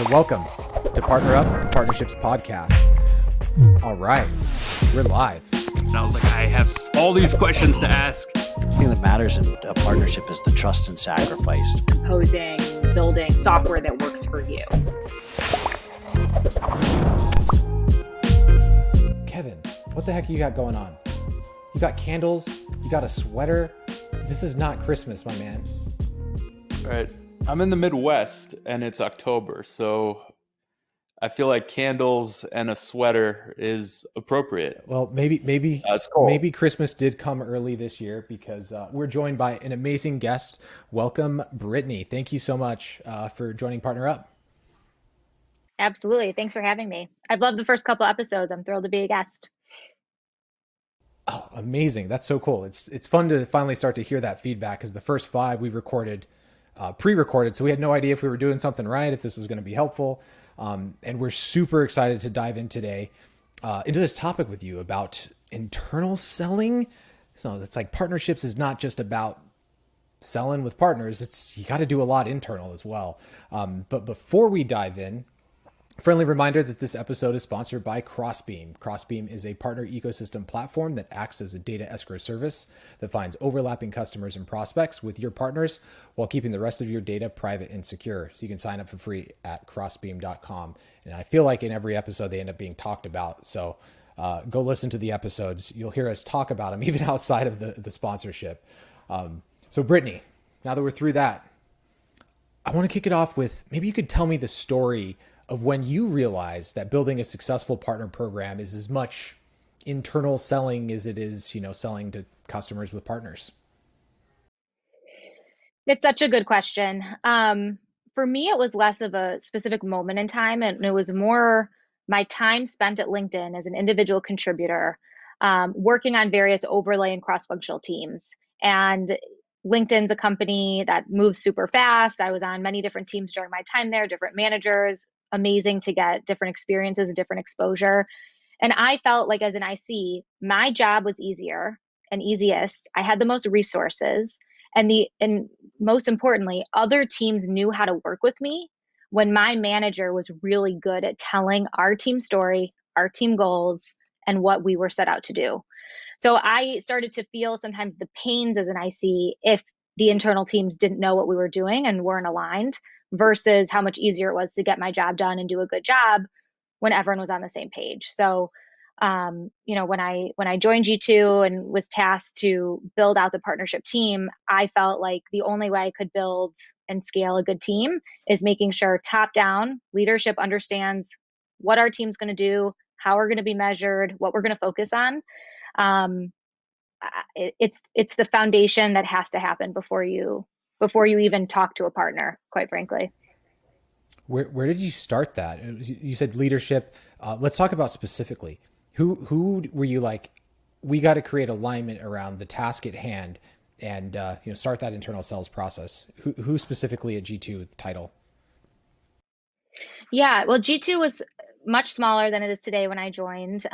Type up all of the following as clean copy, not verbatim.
So welcome to Partner Up, the Partnerships Podcast. All right, we're live. And I was like, I have all these questions to ask. The thing that matters in a partnership is the trust and sacrifice. Composing, building software that works for you. Kevin, what the heck you got going on? You got candles, you got a sweater. This is not Christmas, my man. All right. I'm in the Midwest and it's October, so I feel like candles and a sweater is appropriate. Well, maybe That's cool. Maybe Christmas did come early this year because we're joined by an amazing guest. Welcome, Brittany. Thank you so much for joining Partner Up. Absolutely. Thanks for having me. I've loved the first couple episodes. I'm thrilled to be a guest. Oh, amazing. That's so cool. It's fun to finally start to hear that feedback because the first 5 we recorded, pre-recorded. So we had no idea if we were doing something right, if this was going to be helpful. And we're super excited to dive in today into this topic with you about internal selling. So it's like partnerships is not just about selling with partners. You got to do a lot internal as well. But before we dive in, friendly reminder that this episode is sponsored by Crossbeam. Crossbeam is a partner ecosystem platform that acts as a data escrow service that finds overlapping customers and prospects with your partners while keeping the rest of your data private and secure. So you can sign up for free at crossbeam.com. And I feel like in every episode they end up being talked about. So go listen to the episodes. You'll hear us talk about them even outside of the sponsorship. So Brittany, now that we're through that, I want to kick it off with maybe you could tell me the story of when you realized that building a successful partner program is as much internal selling as it is, selling to customers with partners. It's such a good question. For me, it was less of a specific moment in time, and it was more my time spent at LinkedIn as an individual contributor, working on various overlay and cross-functional teams. And LinkedIn's a company that moves super fast. I was on many different teams during my time there, different managers. Amazing to get different experiences and different exposure. And I felt like as an IC, my job was easier and easiest. I had the most resources and most importantly, other teams knew how to work with me when my manager was really good at telling our team story, our team goals, and what we were set out to do. So I started to feel sometimes the pains as an IC if the internal teams didn't know what we were doing and weren't aligned, versus how much easier it was to get my job done and do a good job when everyone was on the same page. So, when I joined G2 and was tasked to build out the partnership team, I felt like the only way I could build and scale a good team is making sure top down leadership understands what our team's going to do, how we're going to be measured, what we're going to focus on. It's the foundation that has to happen before you even talk to a partner, quite frankly. Where did you start that? You said leadership. Let's talk about specifically. Who were you like, we got to create alignment around the task at hand and start that internal sales process? Who specifically at G2 with the title? Yeah, well, G2 was much smaller than it is today when I joined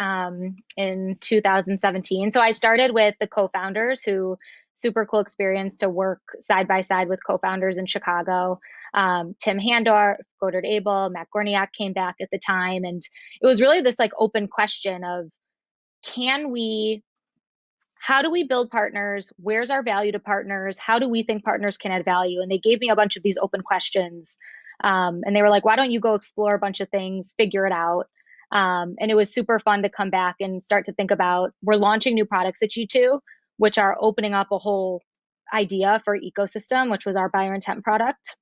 in 2017. So I started with the co-founders who super cool experience to work side by side with co-founders in Chicago. Tim Handor, Godard Abel, Matt Gorniak came back at the time. And it was really this like open question of, how do we build partners? Where's our value to partners? How do we think partners can add value? And they gave me a bunch of these open questions. And they were like, why don't you go explore a bunch of things, figure it out. And it was super fun to come back and start to think about, we're launching new products at G2, which are opening up a whole idea for ecosystem, which was our buyer intent product.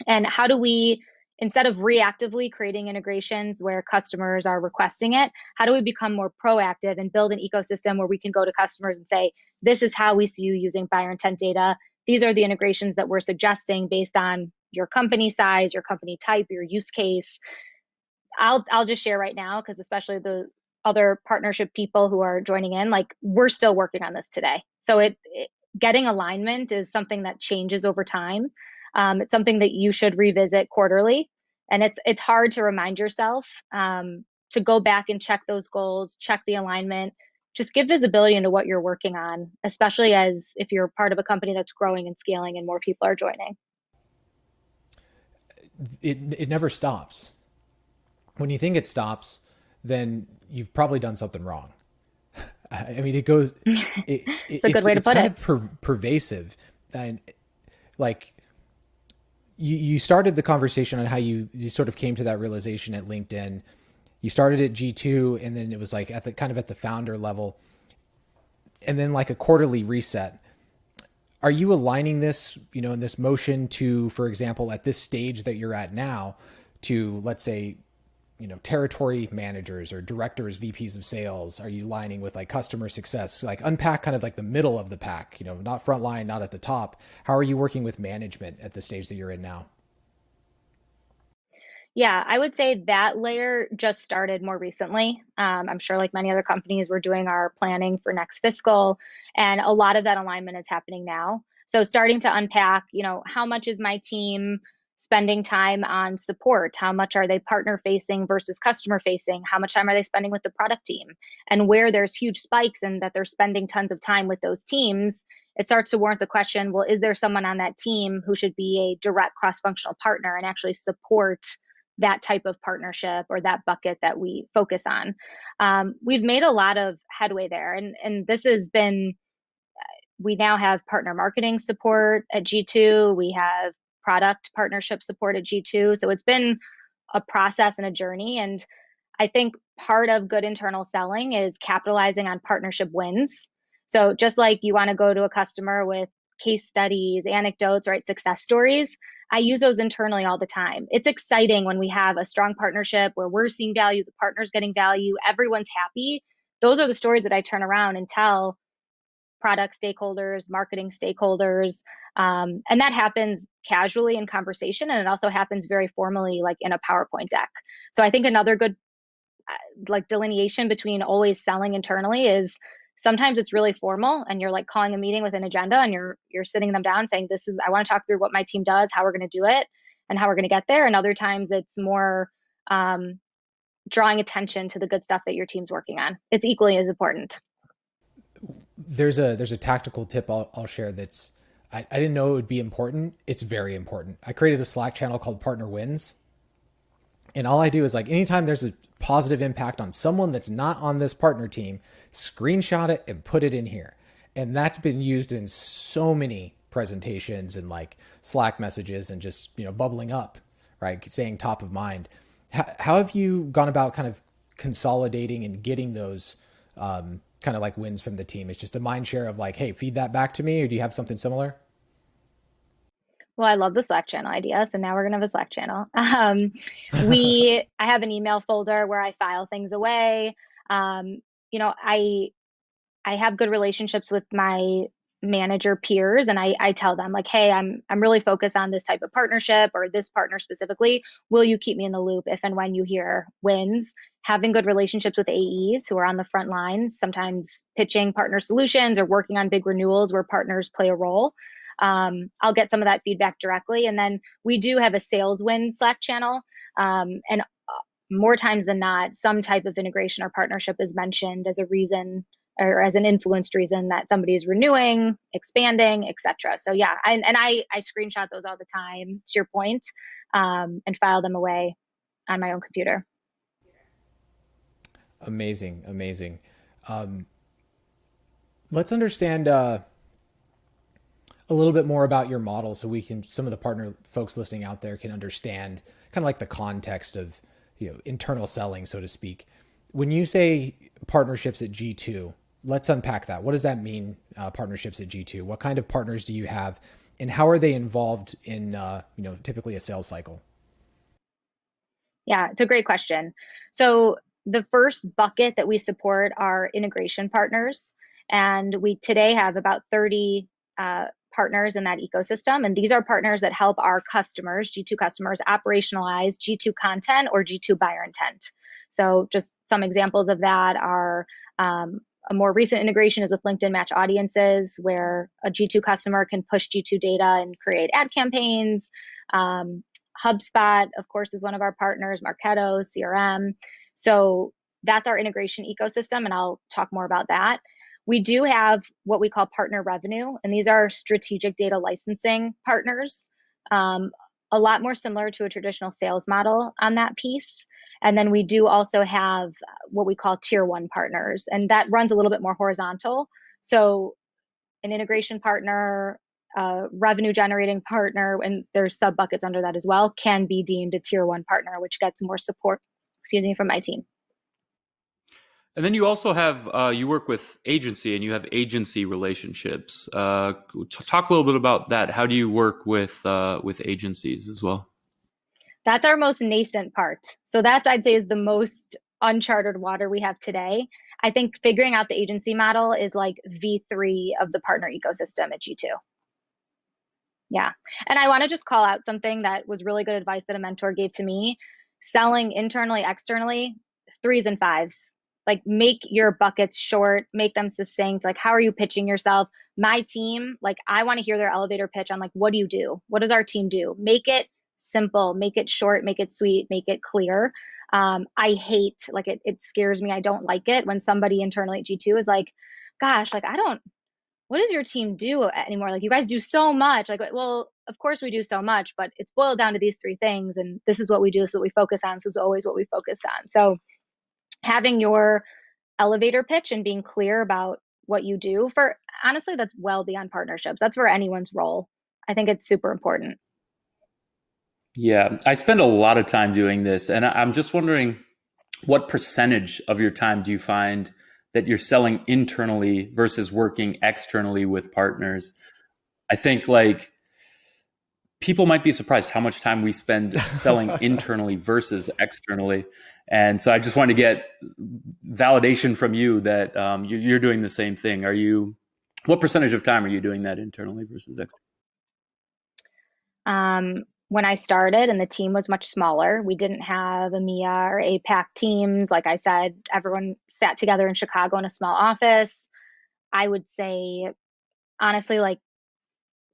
And how do we, instead of reactively creating integrations where customers are requesting it, how do we become more proactive and build an ecosystem where we can go to customers and say, this is how we see you using buyer intent data. These are the integrations that we're suggesting based on your company size, your company type, your use case. I'll just share right now, because especially the other partnership people who are joining in, like we're still working on this today. So getting alignment is something that changes over time. It's something that you should revisit quarterly. And it's hard to remind yourself to go back and check those goals, check the alignment, just give visibility into what you're working on, especially as if you're part of a company that's growing and scaling and more people are joining. it never stops. When you think it stops, then you've probably done something wrong. I mean, it goes. It's a good way to it's put kind it. of pervasive, and like you started the conversation on how you sort of came to that realization at LinkedIn. You started at G2, and then it was like at the kind of at the founder level, and then like a quarterly reset. Are you aligning this, in this motion to, for example, at this stage that you're at now, to, let's say, territory managers or directors, VPs of sales? Are you aligning with like customer success? Like unpack kind of like the middle of the pack, not frontline, not at the top. How are you working with management at the stage that you're in now? Yeah, I would say that layer just started more recently. I'm sure, like many other companies, we're doing our planning for next fiscal, and a lot of that alignment is happening now. So, starting to unpack, how much is my team spending time on support? How much are they partner facing versus customer facing? How much time are they spending with the product team? And where there's huge spikes and that they're spending tons of time with those teams, it starts to warrant the question, well, is there someone on that team who should be a direct cross functional partner and actually support that type of partnership or that bucket that we focus on? We've made a lot of headway there. And this has been, we now have partner marketing support at G2. We have product partnership support at G2. So it's been a process and a journey. And I think part of good internal selling is capitalizing on partnership wins. So just like you want to go to a customer with case studies, anecdotes, right, success stories, I use those internally all the time. It's exciting when we have a strong partnership where we're seeing value, the partner's getting value, everyone's happy. Those are the stories that I turn around and tell product stakeholders, marketing stakeholders. And that happens casually in conversation. And it also happens very formally, like in a PowerPoint deck. So I think another good like delineation between always selling internally is sometimes it's really formal and you're like calling a meeting with an agenda and you're sitting them down saying, this is, I want to talk through what my team does, how we're going to do it, and how we're going to get there. And other times it's more drawing attention to the good stuff that your team's working on. It's equally as important. There's a tactical tip I'll share that's I didn't know it would be important. It's very important. I created a Slack channel called Partner Wins. And all I do is like anytime there's a positive impact on someone that's not on this partner team, screenshot it and put it in here. And that's been used in so many presentations and like Slack messages and just, bubbling up, right? Saying top of mind. How have you gone about kind of consolidating and getting those kind of like wins from the team? It's just a mind share of like, hey, feed that back to me. Or do you have something similar? Well, I love the Slack channel idea. So now we're going to have a Slack channel. I have an email folder where I file things away. I have good relationships with my manager peers, and I tell them like, hey, I'm really focused on this type of partnership or this partner specifically. Will you keep me in the loop if and when you hear wins? Having good relationships with AEs who are on the front lines, sometimes pitching partner solutions or working on big renewals where partners play a role. I'll get some of that feedback directly. And then we do have a sales win Slack channel. And more times than not, some type of integration or partnership is mentioned as a reason or as an influenced reason that somebody is renewing, expanding, etc. So yeah, I screenshot those all the time, to your point, and file them away on my own computer. Amazing, amazing. Let's understand a little bit more about your model so we can, some of the partner folks listening out there can understand kind of like the context of, internal selling, so to speak. When you say partnerships at G2, let's unpack that. What does that mean, partnerships at G2? What kind of partners do you have and how are they involved in, typically a sales cycle? Yeah, it's a great question. So the first bucket that we support are integration partners. And we today have about 30 partners in that ecosystem. And these are partners that help our customers, G2 customers, operationalize G2 content or G2 buyer intent. So just some examples of that are a more recent integration is with LinkedIn Match Audiences, where a G2 customer can push G2 data and create ad campaigns. HubSpot, of course, is one of our partners, Marketo, CRM. So that's our integration ecosystem, and I'll talk more about that. We do have what we call partner revenue, and these are strategic data licensing partners. a lot more similar to a traditional sales model on that piece. And then we do also have what we call tier one partners, and that runs a little bit more horizontal. So an integration partner, revenue generating partner, and there's sub buckets under that as well, can be deemed a tier one partner, which gets more support, from my team. And then you also have you work with agency, and you have agency relationships. Talk a little bit about that. How do you work with agencies as well? That's our most nascent part. So that's, I'd say, is the most uncharted water we have today. I think figuring out the agency model is like V3 of the partner ecosystem at G2. Yeah. And I want to just call out something that was really good advice that a mentor gave to me. Selling internally, externally, threes and fives. Like, make your buckets short, make them succinct. Like, how are you pitching yourself? My team, like, I want to hear their elevator pitch on like, what do you do? What does our team do? Make it simple, make it short, make it sweet, make it clear. I hate, like, it scares me. I don't like it when somebody internally at G2 is like, gosh, like, what does your team do anymore? Like, you guys do so much. Like, well, of course we do so much, but it's boiled down to these three things. And this is what we do. This is what we focus on. This is always what we focus on. So having your elevator pitch and being clear about what you do, for honestly, that's well beyond partnerships. That's for anyone's role. I think it's super important. Yeah, I spend a lot of time doing this, and I'm just wondering, what percentage of your time do you find that you're selling internally versus working externally with partners? I think, like, people might be surprised how much time we spend selling internally versus externally. And so I just wanted to get validation from you that you're doing the same thing. What percentage of time are you doing that internally versus externally? When I started and the team was much smaller, we didn't have EMEA or APAC teams. Like I said, everyone sat together in Chicago in a small office. I would say, honestly, like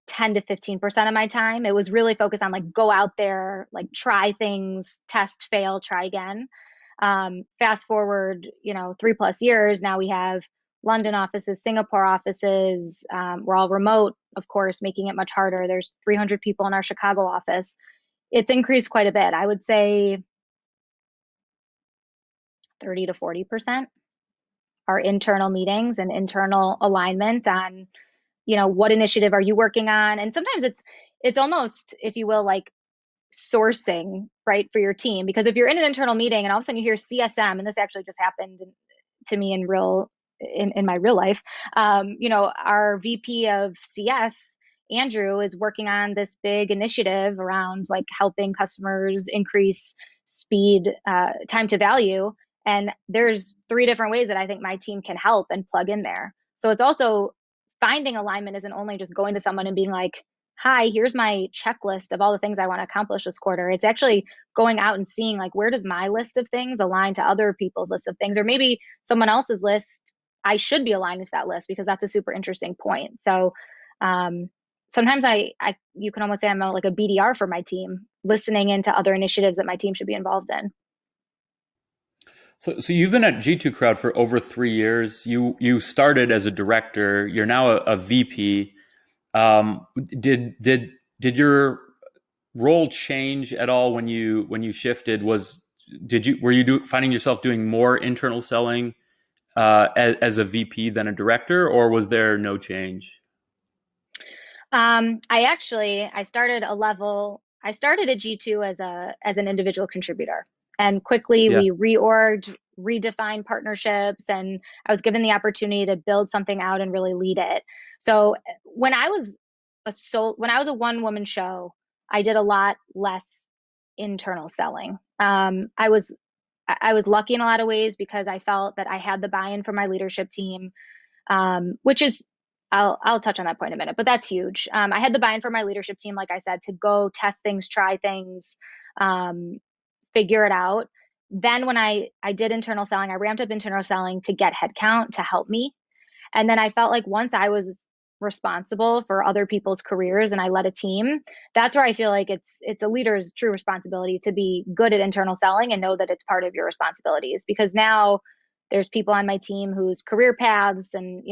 10 to 15% of my time, it was really focused on like, go out there, like, try things, test, fail, try again. Fast forward, 3+ years, now we have London offices, Singapore offices. We're all remote, of course, making it much harder. There's 300 people in our Chicago office. It's increased quite a bit. I would say 30 to 40% are internal meetings and internal alignment on, what initiative are you working on? And sometimes it's almost, if you will, like sourcing, right, for your team. Because if you're in an internal meeting and all of a sudden you hear CSM, and this actually just happened to me in my real life, our VP of CS, Andrew, is working on this big initiative around like helping customers increase speed, time to value. And there's 3 different ways that I think my team can help and plug in there. So it's also finding alignment isn't only just going to someone and being like, hi, here's my checklist of all the things I want to accomplish this quarter. It's actually going out and seeing like, where does my list of things align to other people's list of things? Or maybe someone else's list, I should be aligned with that list because that's a super interesting point. So sometimes you can almost say I'm like a BDR for my team, listening into other initiatives that my team should be involved in. So you've been at G2 Crowd for over 3 years. You started as a director. You're now a VP. Did your role change at all when you shifted? Were you finding yourself doing more internal selling as a VP than a director, or was there no change? I started at G2 as an individual contributor, and quickly Yeah. we reorged, redefined partnerships, and I was given the opportunity to build something out and really lead it. So when I was a one-woman show, I did a lot less internal selling. I was lucky in a lot of ways because I felt that I had the buy-in from my leadership team, which is, I'll touch on that point in a minute, but that's huge. I had the buy-in from my leadership team, like I said, to go test things, try things, figure it out. Then when I did internal selling, I ramped up internal selling to get headcount to help me. And then I felt like once I was responsible for other people's careers and I led a team, that's where I feel like it's a leader's true responsibility to be good at internal selling and know that it's part of your responsibilities. Because now there's people on my team whose career paths and,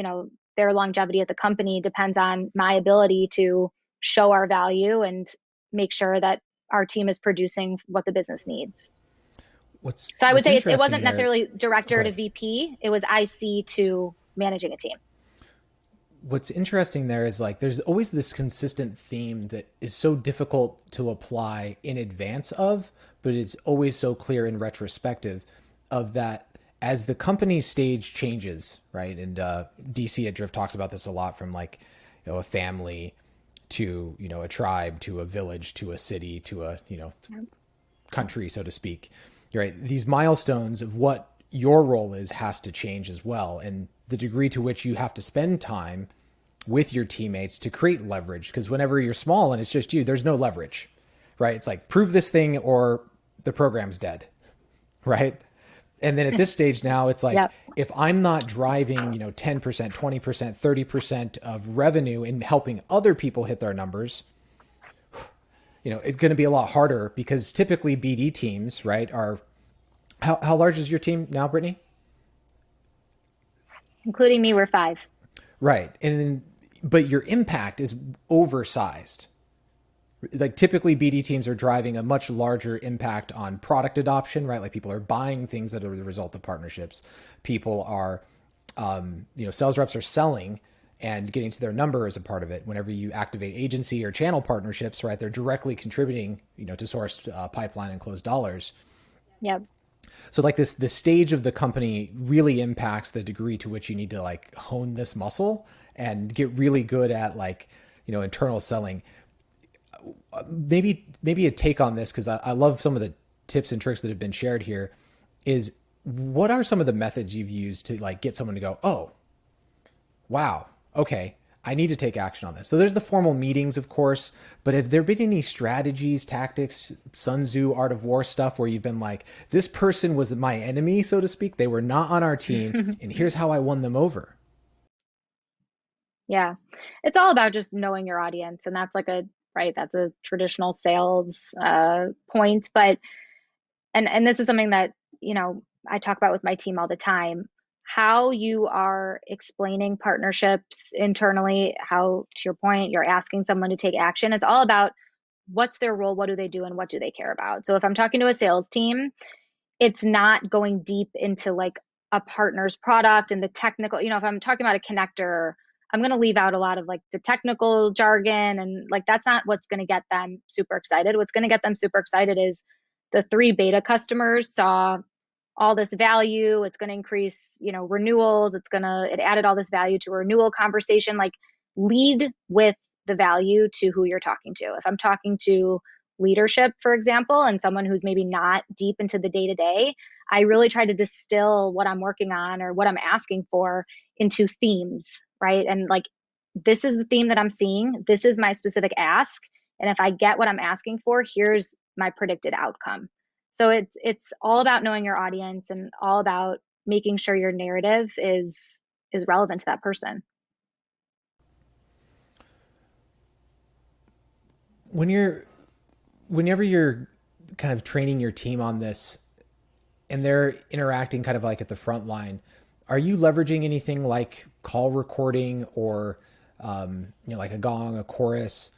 their longevity at the company depends on my ability to show our value and make sure that our team is producing what the business needs. So I would say it wasn't there, necessarily director to VP. It was IC to managing a team. What's interesting there is like there's always this consistent theme that is so difficult to apply in advance of, but it's always so clear in retrospective of that as the company's stage changes, right? And DC at Drift talks about this a lot, from like, a family to, a tribe to a village to a city to a, country, so to speak, right? These milestones of what your role is has to change as well. And the degree to which you have to spend time with your teammates to create leverage. Because whenever you're small and it's just you, there's no leverage, right? It's like, prove this thing or the program's dead, right? And then at this stage now, it's like, if I'm not driving, 10%, 20%, 30% of revenue in helping other people hit their numbers, it's going to be a lot harder, because typically BD teams, right, are, how large is your team now, Brittany? Including me, we're 5. Right. And then, but your impact is oversized. Like typically BD teams are driving a much larger impact on product adoption, right? Like people are buying things that are the result of partnerships. People are, sales reps are selling and getting to their number as a part of it. Whenever you activate agency or channel partnerships, right, they're directly contributing, to source pipeline and close dollars. Yep. So like the stage of the company really impacts the degree to which you need to like hone this muscle and get really good at like, internal selling. Maybe a take on this, because I love some of the tips and tricks that have been shared here, is what are some of the methods you've used to like get someone to go, oh, wow, okay, I need to take action on this. So there's the formal meetings, of course, but have there been any strategies, tactics, Sun Tzu, Art of War stuff where you've been like, this person was my enemy, so to speak, they were not on our team, and here's how I won them over? Yeah, it's all about just knowing your audience, and that's like that's a traditional sales point. But and this is something that I talk about with my team all the time. How you are explaining partnerships internally, how, to your point, you're asking someone to take action. It's all about what's their role, what do they do, and what do they care about. So if I'm talking to a sales team, it's not going deep into like a partner's product and the technical, if I'm talking about a connector, I'm going to leave out a lot of like the technical jargon, and like that's not what's going to get them super excited. What's going to get them super excited is the 3 beta customers saw all this value. It's going to increase, renewals. It added all this value to a renewal conversation. Like, lead with the value to who you're talking to. If I'm talking to leadership, for example, and someone who's maybe not deep into the day to day, I really try to distill what I'm working on or what I'm asking for into themes, right? And like, this is the theme that I'm seeing. This is my specific ask. And if I get what I'm asking for, here's my predicted outcome. So it's all about knowing your audience and all about making sure your narrative is relevant to that person. Whenever you're kind of training your team on this and they're interacting kind of like at the front line, are you leveraging anything like call recording or like a gong, a chorus,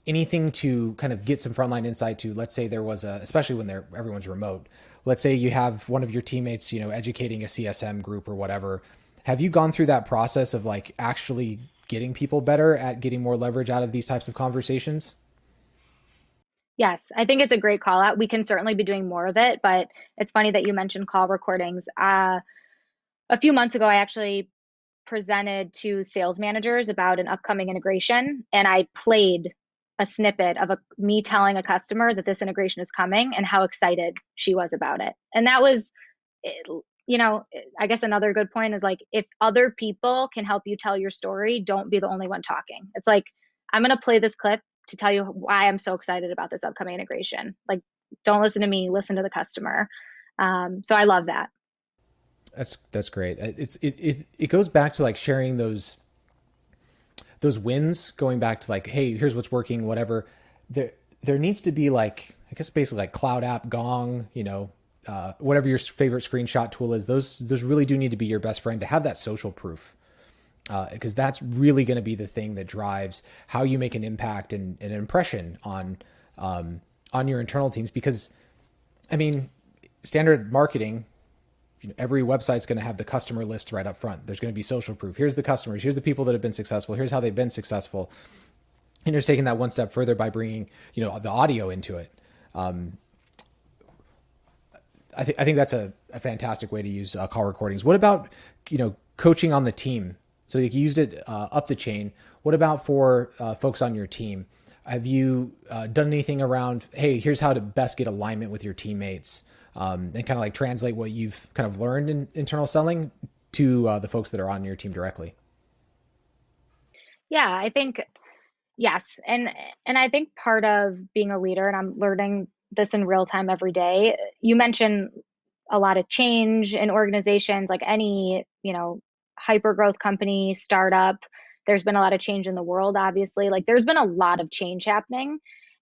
anything to kind of get some frontline insight to, let's say there was especially when everyone's remote, let's say you have one of your teammates, educating a CSM group or whatever. Have you gone through that process of like actually getting people better at getting more leverage out of these types of conversations? Yes, I think it's a great call out. We can certainly be doing more of it, but it's funny that you mentioned call recordings. A few months ago, I actually presented to sales managers about an upcoming integration, and I played a snippet of me telling a customer that this integration is coming and how excited she was about it. And that was, I guess another good point is like, if other people can help you tell your story, don't be the only one talking. It's like, I'm going to play this clip to tell you why I'm so excited about this upcoming integration. Like, don't listen to me, listen to the customer. So I love that. That's great. It goes back to like sharing those wins, going back to like, hey, here's what's working, whatever. There needs to be like, I guess basically like Cloud App, Gong, whatever your favorite screenshot tool is. Those really do need to be your best friend to have that social proof, because that's really going to be the thing that drives how you make an impact and an impression on on your internal teams? Because, I mean, standard marketing, every website's going to have the customer list right up front. There's going to be social proof. Here's the customers. Here's the people that have been successful. Here's how they've been successful. And you're just taking that one step further by bringing, the audio into it. I think that's a fantastic way to use call recordings. What about, coaching on the team? So you used it up the chain. What about for folks on your team? Have you done anything around, hey, here's how to best get alignment with your teammates, and kind of like translate what you've kind of learned in internal selling to the folks that are on your team directly? Yeah, I think yes. And I think part of being a leader, and I'm learning this in real time every day, you mentioned a lot of change in organizations, like any, hyper growth company, startup. There's been a lot of change in the world, obviously. Like there's been a lot of change happening.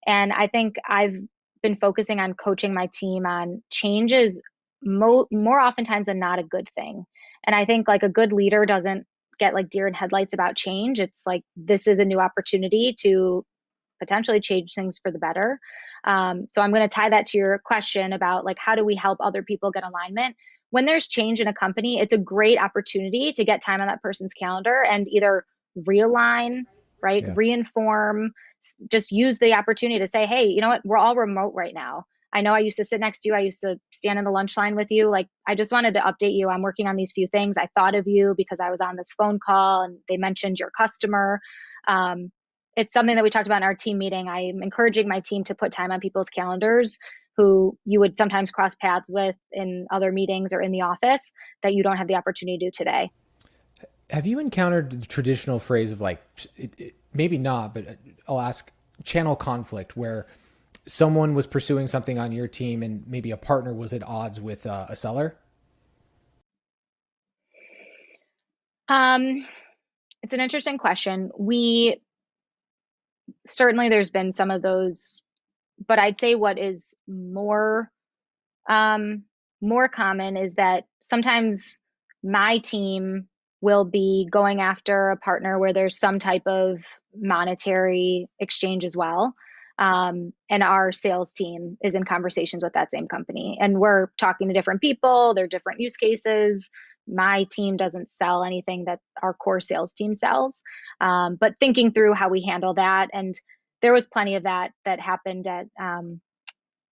And I think I've been focusing on coaching my team on changes more oftentimes than not a good thing. And I think like a good leader doesn't get like deer in headlights about change. It's like, this is a new opportunity to potentially change things for the better. So I'm going to tie that to your question about like, how do we help other people get alignment? When there's change in a company, it's a great opportunity to get time on that person's calendar and either realign, right? Yeah. Reinform, just use the opportunity to say, hey, you know what? We're all remote right now. I know I used to sit next to you. I used to stand in the lunch line with you. Like, I just wanted to update you. I'm working on these few things. I thought of you because I was on this phone call and they mentioned your customer. It's something that we talked about in our team meeting. I'm encouraging my team to put time on people's calendars who you would sometimes cross paths with in other meetings or in the office that you don't have the opportunity to do today. Have you encountered the traditional phrase of like, maybe not, but I'll ask, channel conflict, where someone was pursuing something on your team and maybe a partner was at odds with a seller? It's an interesting question. Certainly there's been some of those, but I'd say what is more common is that sometimes my team will be going after a partner where there's some type of monetary exchange as well. And our sales team is in conversations with that same company. And we're talking to different people, there are different use cases. My team doesn't sell anything that our core sales team sells, but thinking through how we handle that. And there was plenty of that happened at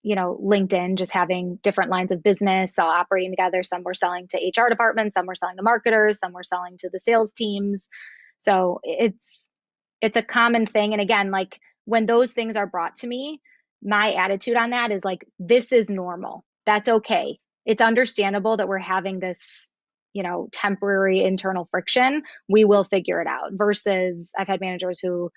LinkedIn, just having different lines of business all operating together. Some were selling to HR departments, some were selling to marketers, some were selling to the sales teams. So it's a common thing. And again, like when those things are brought to me, my attitude on that is like, this is normal. That's okay. It's understandable that we're having this, temporary internal friction. We will figure it out. Versus I've had managers who,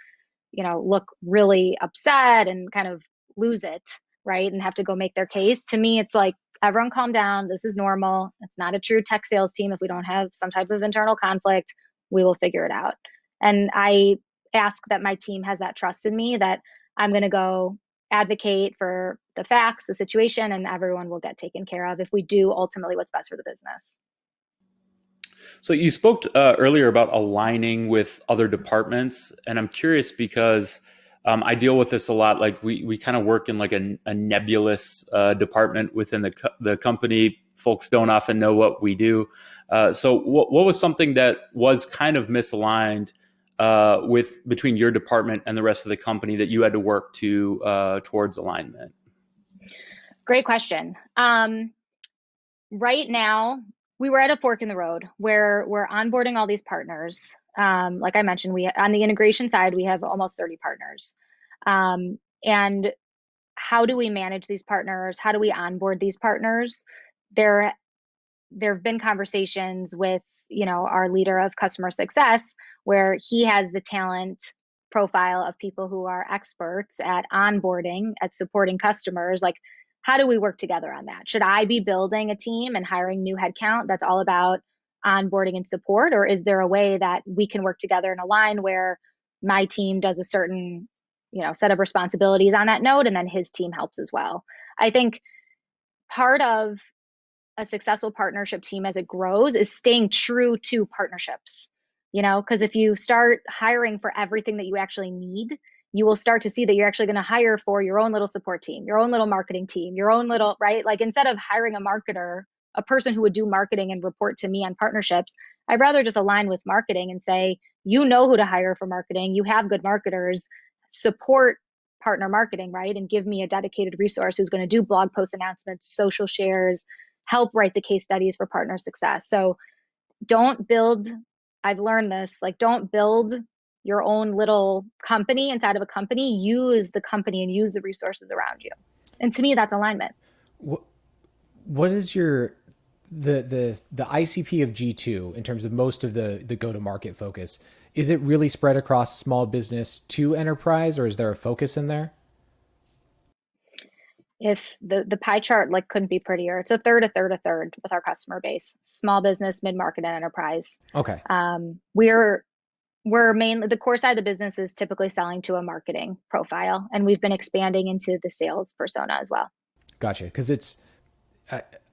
look really upset and kind of lose it, right? And have to go make their case. To me, it's like, everyone calm down. This is normal. It's not a true tech sales team. If we don't have some type of internal conflict, we will figure it out. And I ask that my team has that trust in me that I'm going to go advocate for the facts, the situation, and everyone will get taken care of if we do ultimately what's best for the business. So you spoke earlier about aligning with other departments, and I'm curious because I deal with this a lot. Like we kind of work in like a nebulous department within the company. Folks don't often know what we do. So what was something that was kind of misaligned between your department and the rest of the company that you had to work towards alignment? Great question. Right now, we were at a fork in the road where we're onboarding all these partners. Like I mentioned, on the integration side, we have almost 30 partners. And how do we manage these partners? How do we onboard these partners? There have been conversations with, our leader of customer success, where he has the talent profile of people who are experts at onboarding, at supporting customers. Like, how do we work together on that? Should I be building a team and hiring new headcount that's all about onboarding and support? Or is there a way that we can work together and align where my team does a certain, set of responsibilities on that node, and then his team helps as well? I think part of a successful partnership team as it grows is staying true to partnerships, because if you start hiring for everything that you actually need, you will start to see that you're actually going to hire for your own little support team, your own little marketing team, your own little, right? Like instead of hiring a marketer, a person who would do marketing and report to me on partnerships, I'd rather just align with marketing and say, you know who to hire for marketing. You have good marketers, support partner marketing, right? And give me a dedicated resource who's going to do blog post announcements, social shares, help write the case studies for partner success. So don't build, I've learned this, like don't build your own little company inside of a company. Use the company and use the resources around you. And to me, that's alignment. What is your the ICP of G2 in terms of most of the go to market focus? Is it really spread across small business to enterprise, or is there a focus in there? If the pie chart like couldn't be prettier, it's a third, a third, a third with our customer base: small business, mid market, and enterprise. Okay. We're mainly, the core side of the business is typically selling to a marketing profile, and we've been expanding into the sales persona as well. Gotcha. Because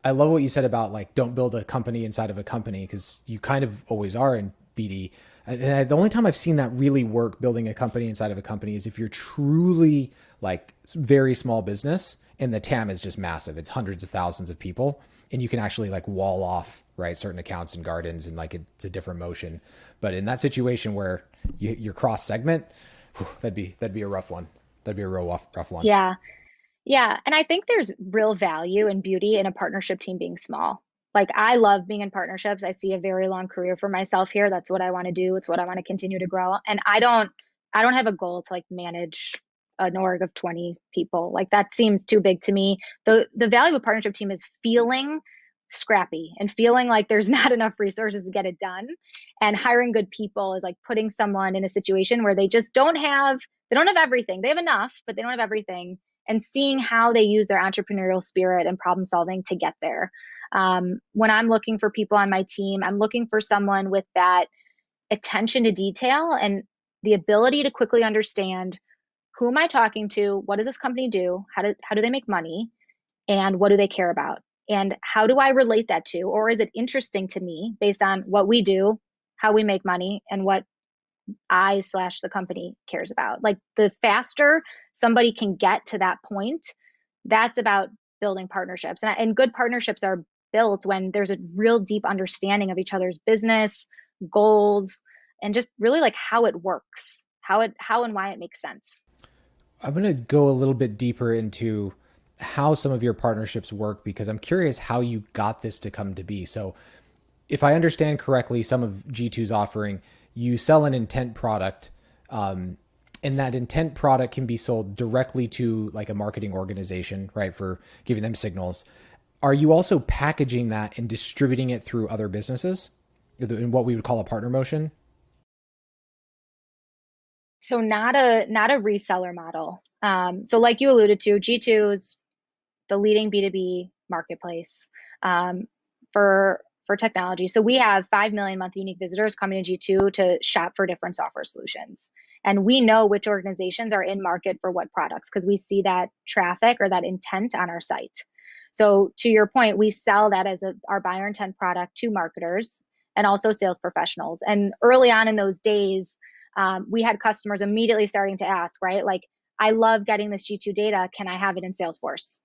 I love what you said about like don't build a company inside of a company, because you kind of always are in BD. And the only time I've seen that really work, building a company inside of a company, is if you're truly like very small business and the TAM is just massive. It's hundreds of thousands of people, and you can actually like wall off, right, certain accounts and gardens, and like it's a different motion. But in that situation where you're cross segment, that'd be a rough one. That'd be a real rough one. Yeah. Yeah. And I think there's real value and beauty in a partnership team being small. Like I love being in partnerships. I see a very long career for myself here. That's what I want to do. It's what I want to continue to grow. And I don't have a goal to like manage an org of 20 people. Like that seems too big to me. The value of a partnership team is feeling scrappy and feeling like there's not enough resources to get it done. And hiring good people is like putting someone in a situation where they just don't have everything. They have enough, but they don't have everything, and seeing how they use their entrepreneurial spirit and problem solving to get there. When I'm looking for people on my team, I'm looking for someone with that attention to detail and the ability to quickly understand, who am I talking to? What does this company do? How do they make money? And what do they care about? And how do I relate that to? Or is it interesting to me based on what we do, how we make money, and what the company cares about? Like the faster somebody can get to that point, that's about building partnerships. And good partnerships are built when there's a real deep understanding of each other's business, goals, and just really like how it works, how and why it makes sense. I'm going to go a little bit deeper into how some of your partnerships work, because I'm curious how you got this to come to be. So if I understand correctly, some of G2's offering, you sell an intent product, and that intent product can be sold directly to like a marketing organization, right, for giving them signals. Are you also packaging that and distributing it through other businesses in what we would call a partner motion? So not a reseller model. So like you alluded to, G2 is the leading B2B marketplace for technology. So we have 5 million monthly unique visitors coming to G2 to shop for different software solutions. And we know which organizations are in market for what products, because we see that traffic or that intent on our site. So to your point, we sell that as our buyer intent product to marketers and also sales professionals. And early on in those days, we had customers immediately starting to ask, right? Like, I love getting this G2 data. Can I have it in Salesforce?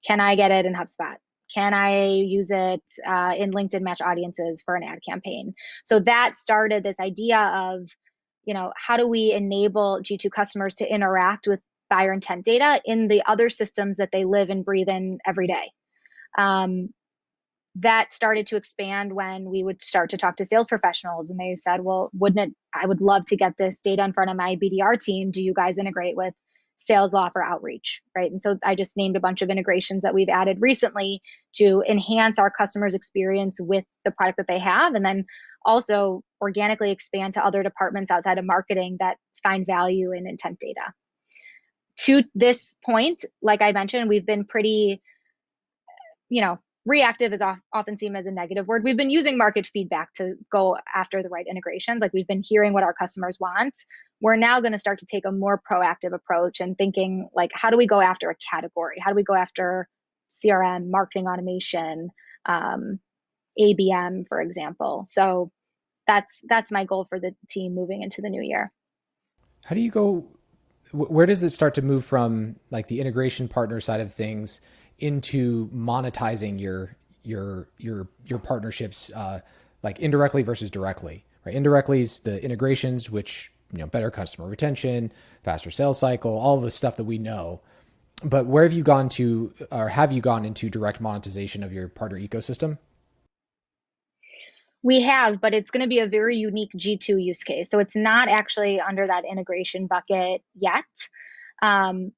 Can I get it in HubSpot? Can I use it in LinkedIn Match Audiences for an ad campaign? So that started this idea of, how do we enable G2 customers to interact with buyer intent data in the other systems that they live and breathe in every day? That started to expand when we would start to talk to sales professionals, and they said, well, I would love to get this data in front of my BDR team. Do you guys integrate with sales law for outreach, right? And so I just named a bunch of integrations that we've added recently to enhance our customers' experience with the product that they have, and then also organically expand to other departments outside of marketing that find value in intent data. To this point, like I mentioned, we've been pretty, reactive is often seen as a negative word. We've been using market feedback to go after the right integrations. Like we've been hearing what our customers want. We're now going to start to take a more proactive approach and thinking like, how do we go after a category? How do we go after CRM, marketing automation, ABM, for example? So that's my goal for the team moving into the new year. How do you go where does it start to move from like the integration partner side of things into monetizing your partnerships, like indirectly versus directly, right? Indirectly is the integrations, which, better customer retention, faster sales cycle, all the stuff that we know. But where have you gone to, or have you gone into direct monetization of your partner ecosystem? We have, but it's going to be a very unique G2 use case. So it's not actually under that integration bucket yet. Um,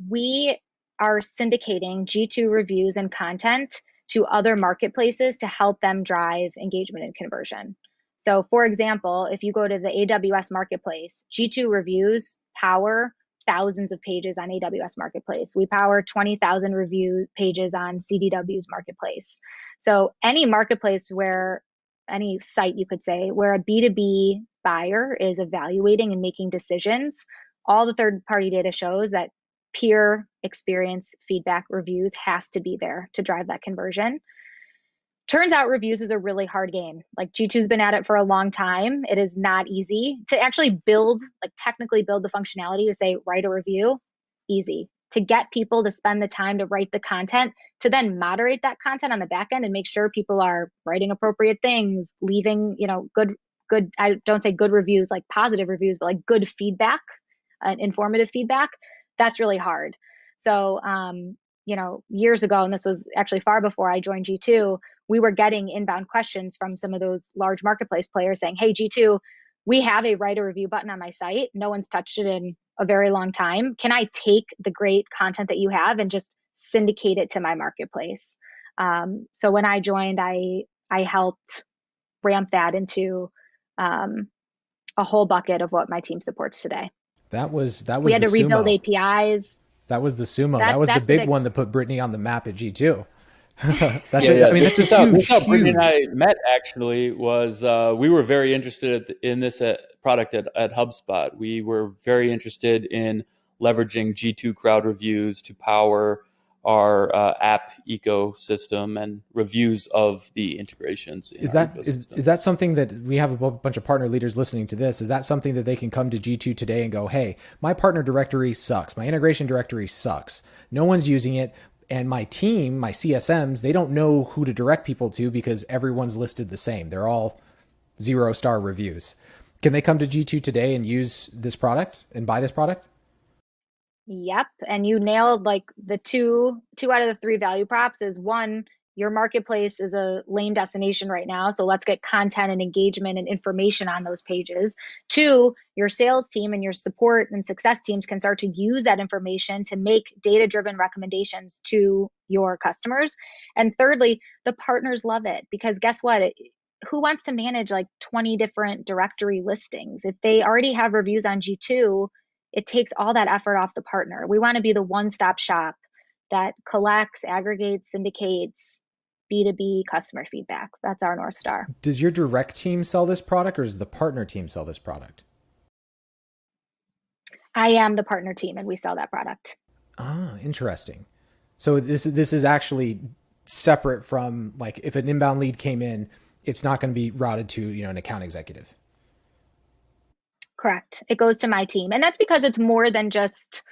we are syndicating G2 reviews and content to other marketplaces to help them drive engagement and conversion. So, for example, if you go to the AWS marketplace, G2 reviews power thousands of pages on AWS marketplace. We power 20,000 review pages on CDW's marketplace. So, any marketplace where any site you could say where a B2B buyer is evaluating and making decisions, all the third party data shows that peer experience feedback reviews has to be there to drive that conversion. Turns out reviews is a really hard game. Like G2's been at it for a long time. It is not easy to actually build, like technically build the functionality to say write a review, easy. To get people to spend the time to write the content, to then moderate that content on the back end and make sure people are writing appropriate things, leaving, good, I don't say good reviews like positive reviews, but like good feedback, informative feedback. That's really hard. So, years ago, and this was actually far before I joined G2, we were getting inbound questions from some of those large marketplace players saying, hey, G2, we have a write a review button on my site. No one's touched it in a very long time. Can I take the great content that you have and just syndicate it to my marketplace? So when I joined, I helped ramp that into a whole bucket of what my team supports today. That was We had the to rebuild Sumo. APIs. That was the Sumo. That was the That's big one that put Brittany on the map at G2. That's Yeah. I mean, that's a That's how huge, Brittany huge. and I met. Actually, was we were very interested in this product at HubSpot. We were very interested in leveraging G2 crowd reviews to power our app ecosystem and reviews of the integrations in Is our that ecosystem. is that something that we have a bunch of partner leaders listening to this? Is that something that they can come to G2 today and go, hey, my partner directory sucks. My integration directory sucks. No one's using it. And my team, my CSMs, they don't know who to direct people to because everyone's listed the same. They're all 0-star reviews. Can they come to G2 today and use this product and buy this product? Yep. And you nailed like the two out of the three value props is one, your marketplace is a lame destination right now. So let's get content and engagement and information on those pages. Two, your sales team and your support and success teams can start to use that information to make data-driven recommendations to your customers. And thirdly, the partners love it because guess what? Who wants to manage like 20 different directory listings? If they already have reviews on G2, it takes all that effort off the partner. We want to be the one-stop shop that collects, aggregates, syndicates B2B customer feedback. That's our North Star. Does your direct team sell this product or does the partner team sell this product? I am the partner team and we sell that product. Ah, interesting. So this is actually separate from like if an inbound lead came in, it's not going to be routed to, an account executive. Correct. It goes to my team. And that's because it's more than just,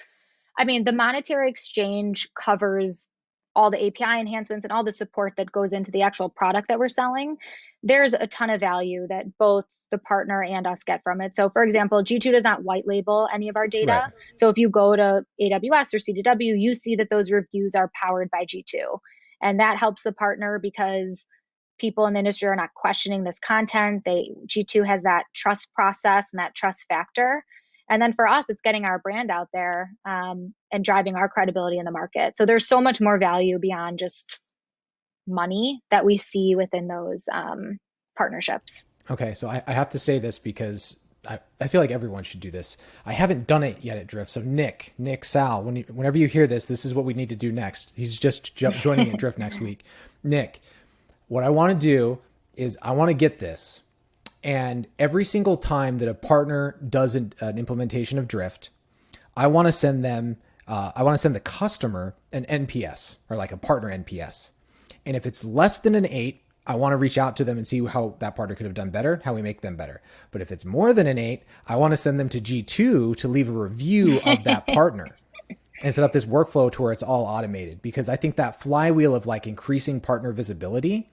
the monetary exchange covers all the API enhancements and all the support that goes into the actual product that we're selling. There's a ton of value that both the partner and us get from it. So for example, G2 does not white label any of our data. Right. So if you go to AWS or CDW, you see that those reviews are powered by G2. And that helps the partner because people in the industry are not questioning this content. G2 has that trust process and that trust factor. And then for us, it's getting our brand out there and driving our credibility in the market. So there's so much more value beyond just money that we see within those partnerships. Okay, so I have to say this because I feel like everyone should do this. I haven't done it yet at Drift. So Nick, Sal, whenever you hear this, this is what we need to do next. He's just joining at Drift next week. Nick, what I want to do is I want to get this. And every single time that a partner does an implementation of Drift, I want to send them, I want to send the customer an NPS or like a partner NPS. And if it's less than an 8, I want to reach out to them and see how that partner could have done better, how we make them better. But if it's more than an 8, I want to send them to G2 to leave a review of that partner and set up this workflow to where it's all automated. Because I think that flywheel of like increasing partner visibility,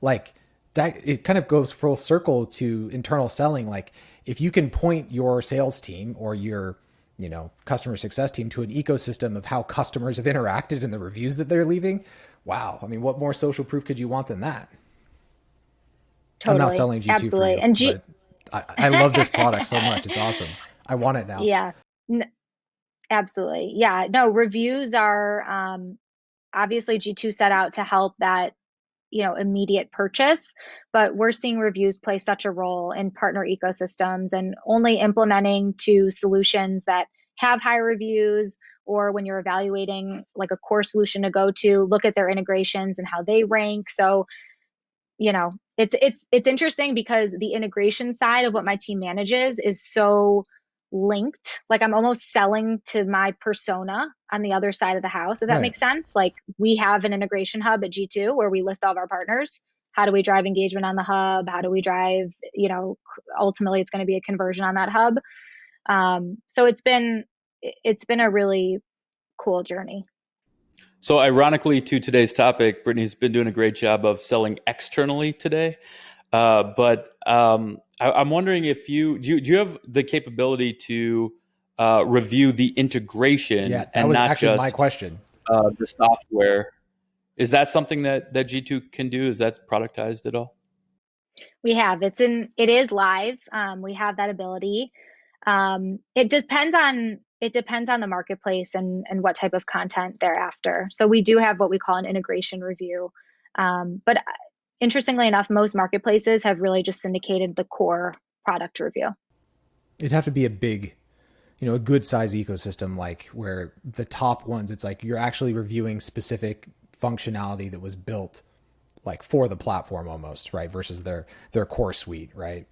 like that, it kind of goes full circle to internal selling. Like if you can point your sales team or your, you know, customer success team to an ecosystem of how customers have interacted and the reviews that they're leaving, wow. I mean, what more social proof could you want than that? Totally. I'm not selling G2 Absolutely. for you, but I love this product so much. It's awesome. I want it now. Yeah. Absolutely. Yeah. No, reviews are obviously G2 set out to help that, you know, immediate purchase, but we're seeing reviews play such a role in partner ecosystems, and only implementing to solutions that have high reviews, or when you're evaluating like a core solution to go to, look at their integrations and how they rank. So, you know, it's interesting because the integration side of what my team manages is so linked. Like I'm almost selling to my persona on the other side of the house, if that Right. makes sense. Like we have an integration hub at G2 where we list all of our partners. How do we drive engagement on the hub? How do we drive, you know, ultimately it's going to be a conversion on that hub. So it's been a really cool journey. So, ironically, to today's topic, Brittany's been doing a great job of selling externally today. I'm wondering if do you have the capability to review the integration Yeah, that and was not actually just my question. the software? Is that something that G2 can do? Is that productized at all? We have. It is live. We have that ability. It depends on the marketplace and what type of content they're after. So we do have what we call an integration review. But interestingly enough, most marketplaces have really just syndicated the core product review. It'd have to be a big, you know, a good size ecosystem, like where the top ones, it's like you're actually reviewing specific functionality that was built like for the platform almost, right? Versus their core suite, right?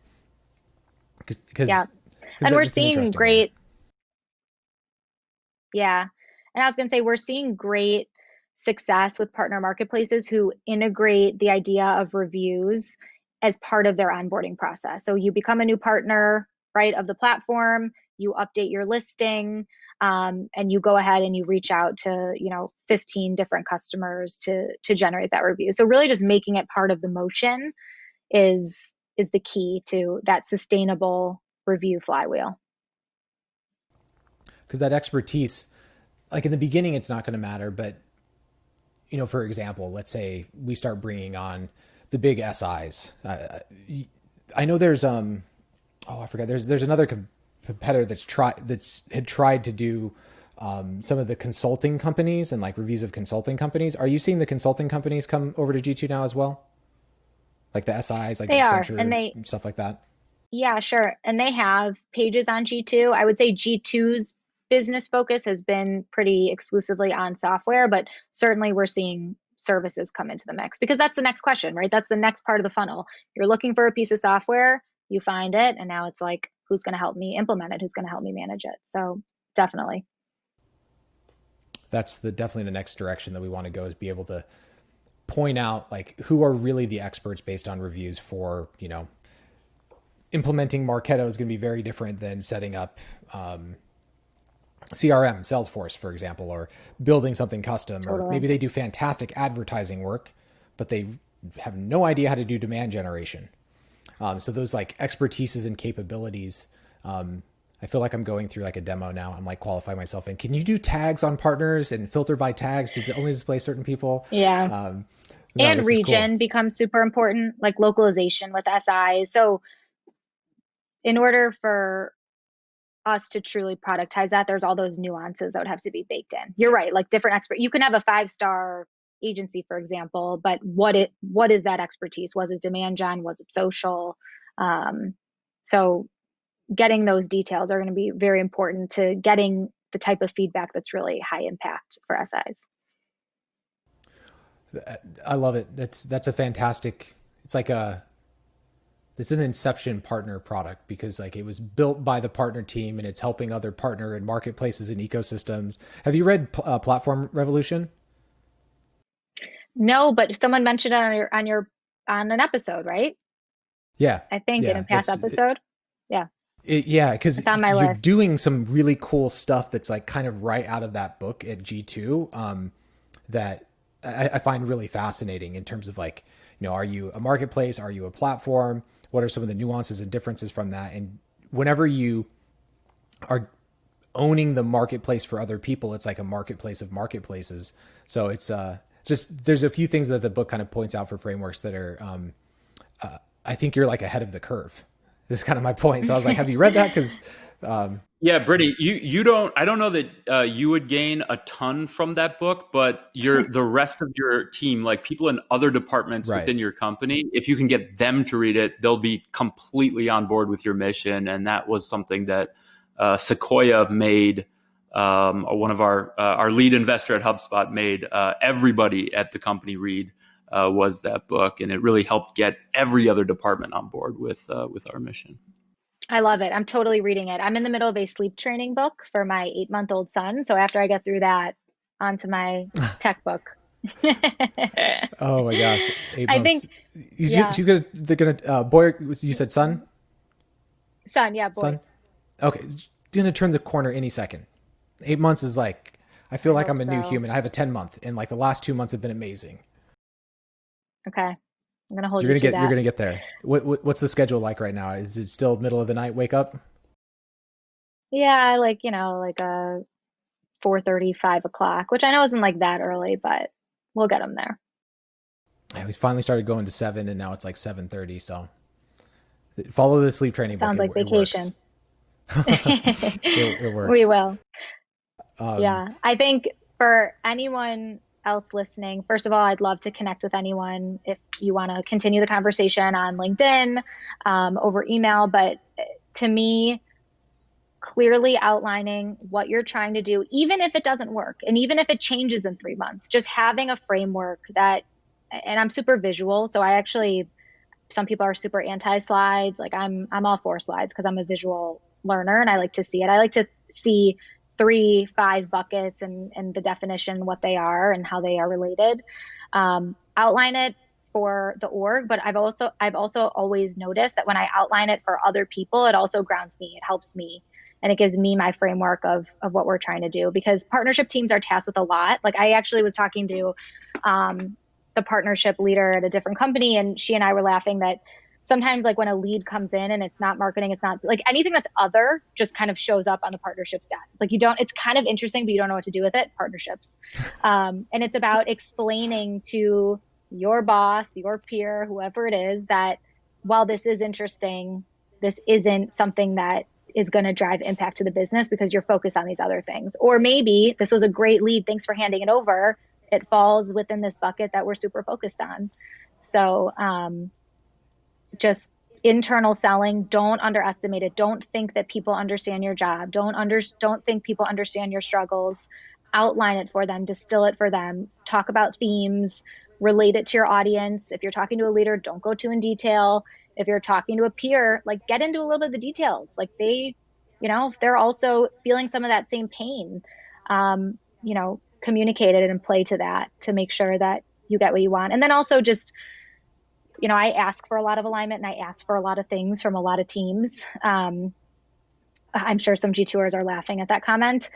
Because Yeah. And we're seeing great. Yeah. And I was going to say, we're seeing great success with partner marketplaces who integrate the idea of reviews as part of their onboarding process. So you become a new partner, right, of the platform, you update your listing, and you go ahead and you reach out to, you know, 15 different customers to generate that review. So really just making it part of the motion is the key to that sustainable review flywheel. Because that expertise, like in the beginning, it's not going to matter. But, you know, for example, let's say we start bringing on the big SIs. I know there's, I forgot. There's another competitor that's had tried to do some of the consulting companies and like reviews of consulting companies. Are you seeing the consulting companies come over to G2 now as well? Like the SIs, like They are, Accenture and stuff like that? Yeah, sure. And they have pages on G2. I would say G2's business focus has been pretty exclusively on software, but certainly we're seeing services come into the mix because that's the next question, right? That's the next part of the funnel. You're looking for a piece of software, you find it, and now it's like, who's going to help me implement it? Who's going to help me manage it? So definitely. That's definitely the next direction that we want to go, is be able to point out like who are really the experts based on reviews. For, you know, implementing Marketo is going to be very different than setting up CRM, Salesforce, for example, or building something custom. Totally. Or maybe they do fantastic advertising work, but they have no idea how to do demand generation. So those like expertises and capabilities, I feel like I'm going through like a demo now. I'm like qualifying myself in. Can you do tags on partners and filter by tags to only display certain people? Yeah. No, And region cool. becomes super important, like localization with SI. So in order for us to truly productize that, there's all those nuances that would have to be baked in. You're right, like different expert. You can have a 5-star agency, for example, but what is that expertise? Was it demand gen? Was it social? So getting those details are going to be very important to getting the type of feedback that's really high impact for SIs. I love it. That's a fantastic. It's like it's an Inception partner product, because like it was built by the partner team and it's helping other partner and marketplaces and ecosystems. Have you read Platform Revolution? No, but someone mentioned it on an episode, right? Yeah. I think in a Yeah. past episode. Yeah, Yeah, because it's on my you're list. doing some really cool stuff that's like kind of right out of that book at G2, that I find really fascinating in terms of like, are you a marketplace? Are you a platform? What are some of the nuances and differences from that? And whenever you are owning the marketplace for other people, it's like a marketplace of marketplaces. So it's just, there's a few things that the book kind of points out for frameworks that are, I think you're like ahead of the curve. This is kind of my point. So I was like, have you read that? Because Yeah, Brittany, you don't. I don't know that you would gain a ton from that book, but the rest of your team, like people in other departments right. within your company, if you can get them to read it, they'll be completely on board with your mission. And that was something that Sequoia made. One of our lead investor at HubSpot made everybody at the company read was that book, and it really helped get every other department on board with our mission. I love it. I'm totally reading it. I'm in the middle of a sleep training book for my 8-month-old son. So after I get through that, onto my tech book. Oh my gosh, eight I think, months. yeah, She's gonna. They're gonna. Boy, you said son. son, yeah, boy. Son. Okay, gonna turn the corner any second. 8 months is like. I feel I like hope I'm a new so. human. I have a 10 month, and like the last 2 months have been amazing. Okay, I'm gonna hold you to You're that. gonna get there. What's the schedule like right now? Is it still middle of the night? Wake up. Yeah, like, like a 4:30, 5 o'clock, which I know isn't like that early, but we'll get them there. Yeah, we finally started going to 7, and now it's like 7:30. So follow the sleep training book. Sounds like It works. vacation. It We works. will. Um, Yeah, I think for anyone else listening, first of all, I'd love to connect with anyone if you want to continue the conversation on LinkedIn, over email. But to me, clearly outlining what you're trying to do, even if it doesn't work, and even if it changes in 3 months, just having a framework that, and I'm super visual. So I actually, some people are super anti slides. Like I'm all for slides because I'm a visual learner and I like to see it. I like to see 3, 5 buckets and the definition, what they are and how they are related. Outline it for the org, but I've also always noticed that when I outline it for other people, it also grounds me. It helps me. And it gives me my framework of what we're trying to do, because partnership teams are tasked with a lot. Like I actually was talking to the partnership leader at a different company, and she and I were laughing that sometimes like when a lead comes in and it's not marketing, it's not like anything that's other just kind of shows up on the partnerships desk. It's like it's kind of interesting, but you don't know what to do with it. Partnerships. And it's about explaining to your boss, your peer, whoever it is, that while this is interesting, this isn't something that is going to drive impact to the business because you're focused on these other things. Or maybe this was a great lead. Thanks for handing it over. It falls within this bucket that we're super focused on. So just internal selling, don't underestimate it. Don't think that people understand your job. Don't think people understand your struggles. Outline it for them, distill it for them, talk about themes, relate it to your audience. If you're talking to a leader, don't go too in detail. If you're talking to a peer, like get into a little bit of the details. Like if they're also feeling some of that same pain, communicate it and play to that to make sure that you get what you want. And then also just, I ask for a lot of alignment and I ask for a lot of things from a lot of teams. I'm sure some G2ers are laughing at that comment.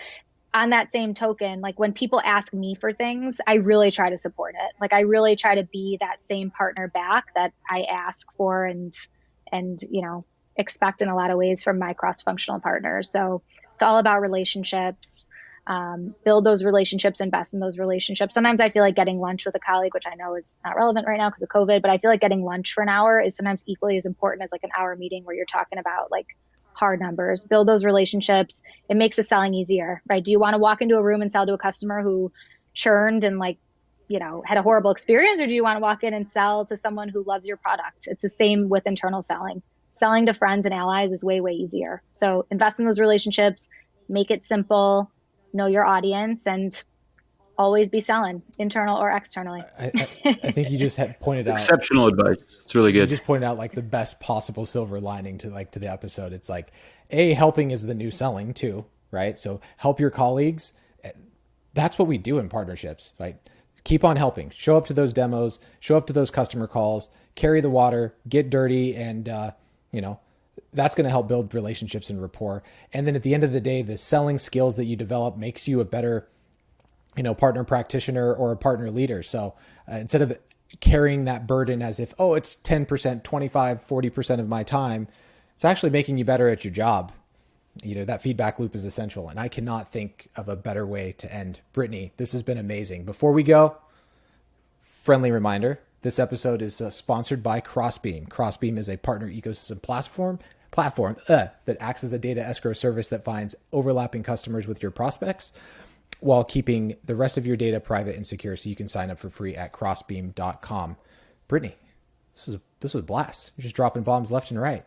On that same token, like when people ask me for things, I really try to support it. Like I really try to be that same partner back that I ask for and expect in a lot of ways from my cross-functional partners. So it's all about relationships. Build those relationships, invest in those relationships. Sometimes I feel like getting lunch with a colleague, which I know is not relevant right now because of COVID, but I feel like getting lunch for an hour is sometimes equally as important as like an hour meeting where you're talking about like hard numbers. Build those relationships. It makes the selling easier, right? Do you want to walk into a room and sell to a customer who churned and had a horrible experience, or do you want to walk in and sell to someone who loves your product? It's the same with internal selling. Selling to friends and allies is way, way easier. So invest in those relationships, make it simple, know your audience, and always be selling, internal or externally. I think you just had pointed out Exceptional advice. It's really you good. just pointed out like the best possible silver lining to the episode. It's like helping is the new selling too, right? So help your colleagues. That's what we do in partnerships, right? keep on helping. Show up to those demos, show up to those customer calls, carry the water, get dirty, and that's going to help build relationships and rapport. And then at the end of the day, the selling skills that you develop makes you a better, partner practitioner or a partner leader. So instead of carrying that burden as if, oh, it's 10%, 25, 40% of my time, it's actually making you better at your job. That feedback loop is essential. And I cannot think of a better way to end. Brittany, this has been amazing. Before we go, friendly reminder, this episode is sponsored by Crossbeam. Crossbeam is a partner ecosystem platform that acts as a data escrow service that finds overlapping customers with your prospects while keeping the rest of your data private and secure. So you can sign up for free at crossbeam.com. Brittany, this was a blast. You're just dropping bombs left and right.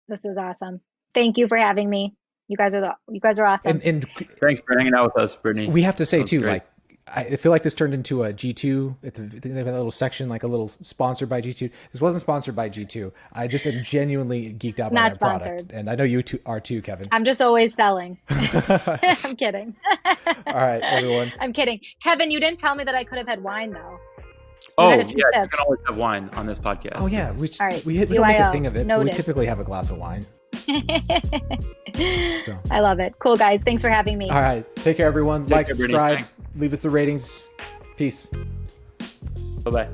This was awesome. Thank you for having me. You guys are awesome. And thanks for hanging out with us, Brittany. We have to say too, great. I feel like this turned into a G2. I think they have a little section, like a little sponsored by G2. This wasn't sponsored by G2. I just am genuinely geeked out by that product. And I know you are too, Kevin. I'm just always selling. I'm kidding. All right, everyone. I'm kidding. Kevin, you didn't tell me that I could have had wine though. Yeah, you can always have wine on this podcast. Oh yeah, we don't make a thing of it. But we typically have a glass of wine. So. I love it. Cool, guys. Thanks for having me. All right. Take care, everyone. Like, subscribe, leave us the ratings. Peace. Bye-bye.